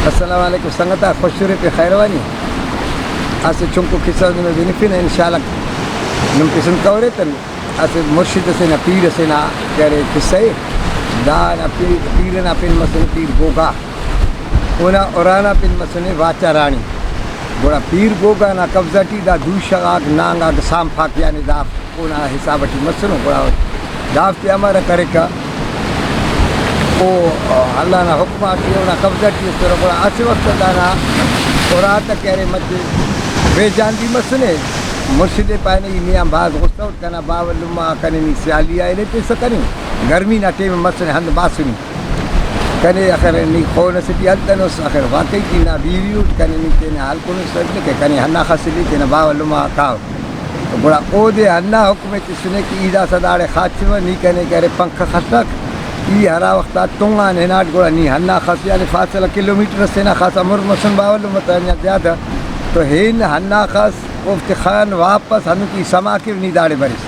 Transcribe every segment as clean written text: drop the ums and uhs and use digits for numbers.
السلام علیکم سنگتا خوشوری پہ خیروانی اسے چونکو قصہ میں بنفین انشاءاللہ نم قسم کورے تن اسے مرشد سے نہ پیر سے نہ کرے قصہ دا نہ پیر نہ پن مسن پیر گوگا اونا اورانا پن مسن واچا رانی بڑا پیر گوگا نہ قبضہ ٹی دا دوشاگ نانگا سام پھاک یعنی دا اونا حساب ٹی مسنو بڑا دافتی ہمارا کرے کا او اللہ نہ حکم آتی ہے انہیں قبضہ کی اس طرح بڑا آسے وقت دانا اور آتا کہہ رہے مجھے بے جان دی مسنے مرشد پائنے کی نیام باز غصہ ہوتا کنا باولما کنے نی سیالی آئے لیتے سکنی گرمی نہ ٹیم مسنے ہند باسنی کنے اخر نی خون سٹی حدنس اخر واقعی کی نہ بیوی اٹھ کنے نی تینے حال کنو سرنے کے کنے ہنہ خسلی تینے باولما کھاؤ تو بڑا او دے ہنہ حکمت سنے کی ایدہ صداڑے خاچمہ نی کنے کہہ رہے پنکھ خستک یہ ہرا وقت تونگا نیناٹ گوڑا نی ہنہ خاص یعنی فاصلہ کلومیٹر سے نہ خاصا مرمسن باولو متعنیہ زیادہ تو ہین ہنہ خاص افتخان واپس ہنو کی سما کے نی داڑے برس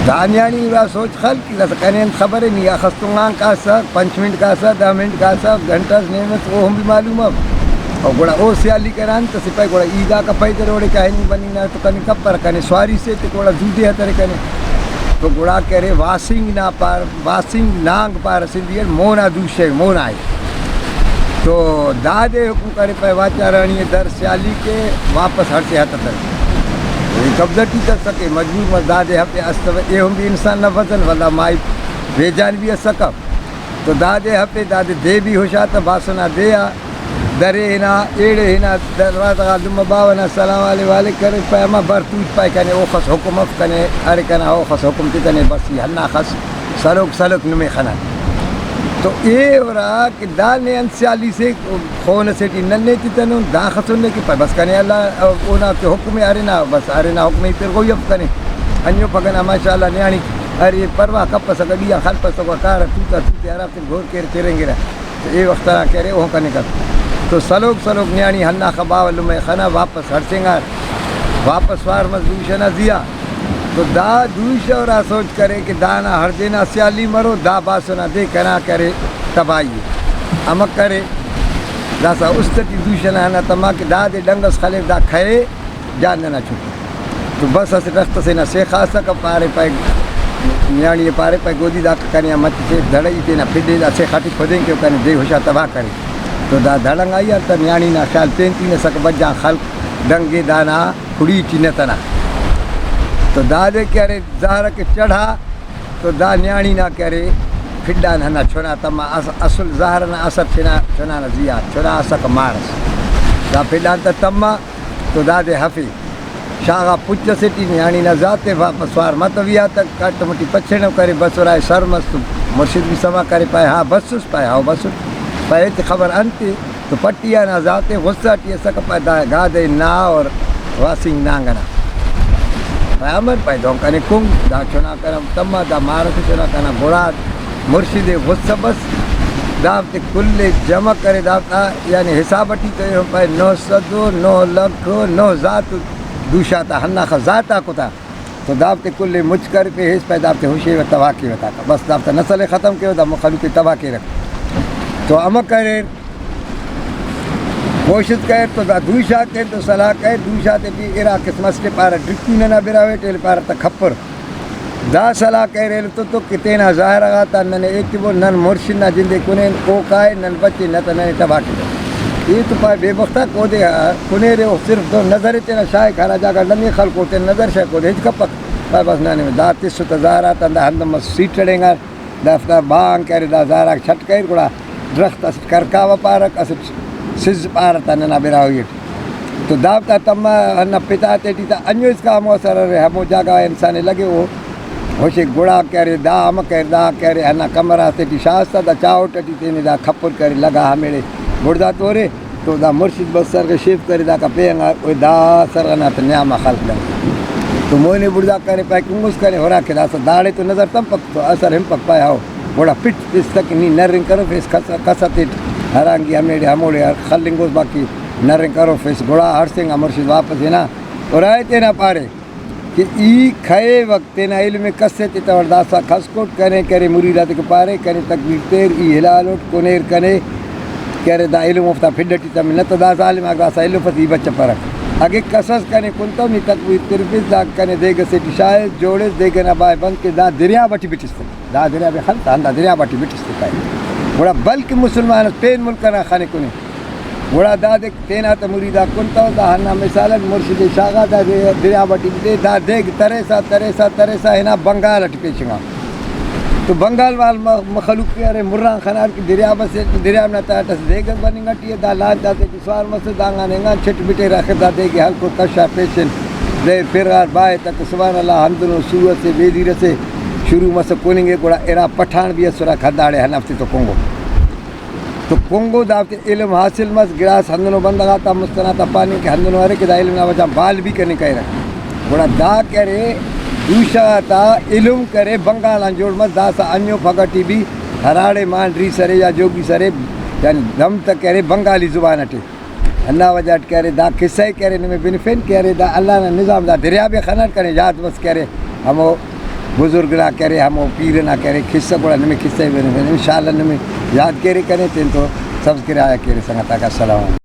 دانیانی وا سوچ خل کی لسا کنین خبر ہے نی اخستونگان کاسا 5 منٹ کاسا 10 منٹ کاسا گھنٹہ نعمت وہ ہم بھی معلوم اب اور گوڑا او سیالی کران تو سپاہی گوڑا ایدہ کا پیدر روڑے کہنی بنی نا تو کنی کب پر کنے سواری سے تو گوڑا زودے ہترے کنے تو گوڑا کہہ رہے واسنگ نا پار واسنگ نانگ پار سندھی مونا دوشے مونا ہے تو دادے حکم کرے پہ واچا رانی در سیالی کے واپس ہر سے ہاتھ تر قبضہ کی کر سکے مجبور میں دادے ہپے استو اے ہم بھی انسان نہ وزن والا مائی بے جان بھی سکب تو دادے ہپے دادے دے بھی ہوشاتا باسنا دیا درے ہنا ایڑے ہنا دروازہ غالدم باونا السلام علیہ کرے پہ اما برتوج پائے کنے او خس حکم اف کنے ارے کنا او خس حکم تی کنے بس یہ ہنہ خس سلوک سلوک نمی خنا تو اے ہو رہا کہ دال نے انسیالی سے خون سے ٹی نلنے تی تنو دا خسننے کی پائے بس کنے اللہ اونا کے حکم ارنا بس ارنا حکم تیر کوئی اب کنے انیو پکنا ماشاءاللہ نیانی ارے پرواہ کپ سکا لیا خل پس سکا کارا توتا توتے عرب سے گھور کیر تیریں گے تو اے وقت رہا کہہ رہے وہ کنے کر تو سلوک سلوک نیانی ہنہ خباول میں خنا واپس ہر سنگار واپس وار مزدوش نہ دیا تو دا دوش اور سوچ کرے کہ دانا ہر دینا سیالی مرو دا باسنا دے کنا کرے تباہی امک کرے دا سا استتی دوشنا ہنا تما کہ دا دے ڈنگس خلیف دا کھئے جان نہ چھوٹی تو بس اس رخت سے نہ سے خاصا کا پارے پائے نیانی پارے پائے گودی دا کنیا مت سے دھڑی تے نہ پھڈے دا سے کھاٹی کھودیں کہ کنے دے ہوشا تباہ کرے تو دا دھڑنگ آئی تا نیانی نا خیال پینتی نے سک بجا خلق ڈنگے دانا کھڑی چینتنا تو دا دے کہہ رہے زہرہ کے چڑھا تو دا نیانی نا کہہ رہے پھڈا نہ چھونا تما اصل زہرہ نا اثر چھنا نا زیاد چھنا اثر کا مارس دا پھڈا تا تما تو دا دے حفی شاغا پچ سٹی نیانی نا ذاتے واپس وار متویا تک کٹ مٹی پچھے نو کرے بس رائے سر مست مرشد بھی سما کرے پائے ہاں بس پائے ہاں بس پائے تے خبر انتی تو پٹیا نہ ذاتے غصہ ٹی سک پائے دا گا دے نا اور واسنگ نانگنا پائے امر پائے دون کنے کنگ دا چنا کرم تما دا مارس چنا کنا گوڑا مرشد غصہ بس دافتے کل جمع کرے دافتا یعنی حساب ٹی تو ہم پائے 900 9 ذات دوشاتا ہنہ خزاتا کو تھا تو دافتے کل مجھ کر پہ حس پائے دافتے ہوشے و تباہ کی ہوتا بس دافتا نسل ختم کے دا مخلوق تباہ کے رکھ تو امک کرے کوشش کرے تو دا دوشا کے تو صلاح کرے دوشا تے بھی ارا قسمت کے پارا ڈکی نہ براوے ٹیل پارا تا کھپر دا صلاح کرے تو کتنا ظاہر آتا نن ایک وہ نن مرشد نہ جندے کنے کو کائے نن بچے نہ تو نن تباہ کے یہ تو پائے بے وقتہ کو دے کنے رے صرف دو نظر تینا شاہ کھانا جاگا نمی خلق ہوتے نظر شاہ کو دے کپک پائے بس نانے میں دا تیسو تا ظاہر آتا دا ہندم سیٹ چڑھیں گا دافتا بانگ کرے دا ظاہر آگ چھٹ کر گوڑا درخت اس کرکاوا پارک اس سز پارتا ننا براویٹ تو دافتا تما ہنہ پتا تیٹی تا انیو اس کا ہمو سر رہے ہمو جاگا انسانے لگے وہ ہوشے گوڑا کرے دا ہم کرے ہنہ کمرہ تیٹی شاہستا دا چاو ٹٹی تینے دا کھپر کرے لگا ہمیڑے بڑھدا تورے تو دا مرشد بس سر کے شیف کرے دا کا پینگا کوئی دا سرغنا تا نیامہ خلق لگے تو مونے بڑھدا کرے پائے کنگوس کرے ہو رہا کہ دا سر داڑے تو نظر تم پک تو اثر ہم پک پائے ہو بڑا پٹ پس تک نہیں نرنگ کرو فیس کسا تیٹ ہرانگی ہمیڑے ہموڑے خلنگوز باقی نرنگ کرو فیس گوڑا ہر سنگا مرشد واپس ہے نا اور آئے تینا پارے کہ ای کھئے وقت تینا علم کسے تیتا ورداسا خسکوٹ کرے کرے مریدات کے پارے کرے تکبیر تیر ای حلالوٹ کنیر کنے کہہ رہے دا علم افتا پھر ڈٹی تم نہ تو دا ظالم اگا سا علم فتی بچہ پرک اگے قصص کنے کنتو می تکوی تربیت دا کنے دیگا سے شاید جوڑے دیگا نہ بائے بند کے دا دریا بٹی بٹستے دا دریا بے خلطا دا دریا بٹی بٹستے پائے بڑا بلکہ مسلمان پین ملکنا خانے کنے بڑا دا دیکھ تینا تا مریدہ کنتو دا ہنہ مثالا مرشد شاگا دا دریا بٹی بٹے دا دیکھ تریسا ہنا بنگال اٹھ پیچھنگا تو بنگال وال مخلوق کے ارے مران خنار کی دریا بسے دریا میں تا تس دیگر بنی گٹی دا لان جاتے کہ سوال مسے دانگا ننگا چھٹ بٹے رکھ دا دے کہ ہلکو کشا پیشن دیر پھرار بائے تک سبحان اللہ حمدن و سورت سے ویدیر سے شروع مسے کوننگے کوڑا ایرا پٹھان بھی سورا کھداڑے ہنفتی تو کنگو دافتے علم حاصل مس گراس ہندنو بندگا تا مستنا تا پانی کے ہندنو ہرے کہ دا علم نا وجہ بال بھی کرنے کہہ رکھ کوڑا دا کرے دوشا تا علم کرے بنگال انجوڑ مس دا سا انیو پھگٹی بھی ہراڑے مانڈری سرے یا جوگی سرے یعنی دم تک کہہ رہے بنگالی زبان اٹھے اللہ وجہ کہہ رہے دا قصہ کہہ رہے نمیں بنفین کہہ رہے دا اللہ نے نظام دا دریا بھی خنر کرے یاد بس کہہ رہے ہمو بزرگ نہ کہہ رہے ہمو پیر نہ کہہ رہے قصہ کوڑا نمیں قصہ بنفین انشاءاللہ نمیں یاد کہہ رہے کریں تین تو سبز کرے آیا کہہ رہے سنگتا کا السلام علیکم